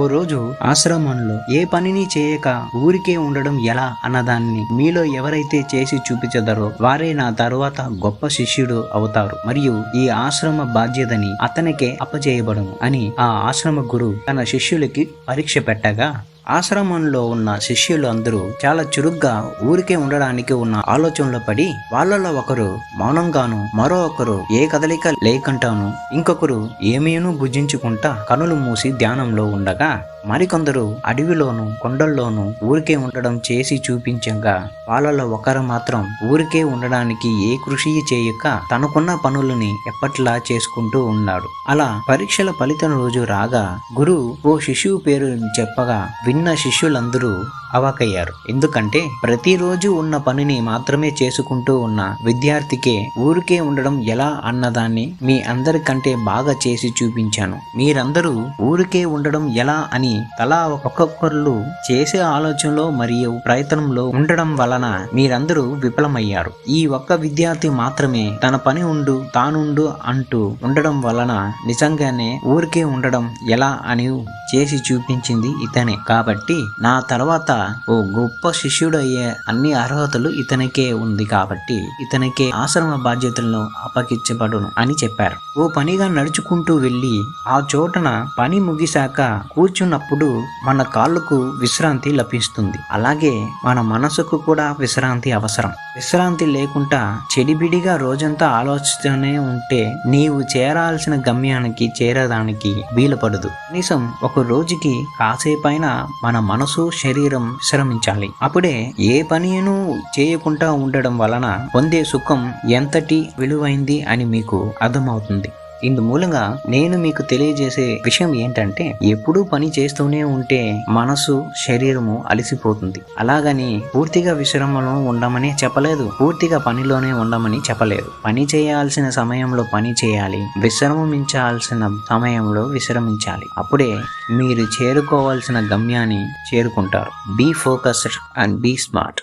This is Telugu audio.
ఓ రోజు ఆశ్రమంలో ఏ పనిని చేయక ఊరికే ఉండడం ఎలా అన్నదాన్ని మీలో ఎవరైతే చేసి చూపించదరో వారే నా తరువాత గొప్ప శిష్యుడు అవుతారు, మరియు ఈ ఆశ్రమ బాధ్యతని అతనికే అప్పచేయబడును అని ఆ ఆశ్రమ గురువు తన శిష్యులకి పరీక్ష పెట్టగా, ఆశ్రమంలో ఉన్న శిష్యులు అందరూ చాలా చురుగ్గా ఊరికే ఉండడానికి ఉన్న ఆలోచనలో పడి వాళ్ళలో ఒకరు మౌనంగాను, మరో ఒకరు ఏ కదలిక లేకుండాను, ఇంకొకరు ఏమీనూ భుజించుకుంటా కనులు మూసి ధ్యానంలో ఉండగా, మరికొందరు అడవిలోను కొండల్లోనూ ఊరికే ఉండడం చేసి చూపించగా, వాళ్ళలో ఒకరు మాత్రం ఊరికే ఉండడానికి ఏ కృషి చేయక తనకున్న పనులని ఎప్పట్లా చేసుకుంటూ ఉన్నాడు. అలా పరీక్షల ఫలితం రోజు రాగా గురువు ఓ శిశువు పేరు చెప్పగా విన్న శిష్యులందరూ అవాకయ్యారు. ఎందుకంటే ప్రతిరోజు ఉన్న పనిని మాత్రమే చేసుకుంటూ ఉన్న విద్యార్థికే ఊరికే ఉండడం ఎలా అన్నదాన్ని మీ అందరికంటే బాగా చేసి చూపించాను. మీరందరూ ఊరికే ఉండడం ఎలా అని తలా ఒక్కొక్కరు చేసే ఆలోచనలో మరియు ప్రయత్నంలో ఉండడం వలన మీరందరూ విఫలమయ్యారు. ఈ ఒక్క విద్యార్థి మాత్రమే తన పని ఉండు తానుండు అంటూ ఉండడం వలన నిజంగానే ఊరికే ఉండడం ఎలా అని చేసి చూపించింది ఇతనే. కాబట్టి నా తర్వాత ఓ గొప్ప శిష్యుడు అయ్యే అన్ని అర్హతలు ఇతనికే ఉంది, కాబట్టి ఇతనికే ఆశ్రమ బాధ్యతలను అప్పగించబడును అని చెప్పారు. ఓ పనిగా నడుచుకుంటూ వెళ్ళి ఆ చోటన పని ముగిశాక కూర్చున్నప్పుడు మన కాళ్ళకు విశ్రాంతి లభిస్తుంది. అలాగే మన మనసుకు కూడా విశ్రాంతి అవసరం. విశ్రాంతి లేకుండా చెడిబిడిగా రోజంతా ఆలోచిస్తూనే ఉంటే నీవు చేరాల్సిన గమ్యానికి చేరడానికి వీలుపడదు. కనీసం ఒక రోజుకి కాసేపైనా మన మనసు శరీరం విశ్రమించాలి. అప్పుడే ఏ పనిను చేయకుండా ఉండడం వలన పొందే సుఖం ఎంతటి విలువైంది అని మీకు అర్థమవుతుంది. ఇందు మూలంగా నేను మీకు తెలియజేసే విషయం ఏంటంటే, ఎప్పుడూ పని చేస్తూనే ఉంటే మనసు శరీరము అలసిపోతుంది. అలాగని పూర్తిగా విశ్రమలో ఉండమని చెప్పలేదు, పూర్తిగా పనిలోనే ఉండమని చెప్పలేదు. పని చేయాల్సిన సమయంలో పని చేయాలి, విశ్రమించాల్సిన సమయంలో విశ్రమించాలి. అప్పుడే మీరు చేరుకోవాల్సిన గమ్యాన్ని చేరుకుంటారు. Be focused and be smart.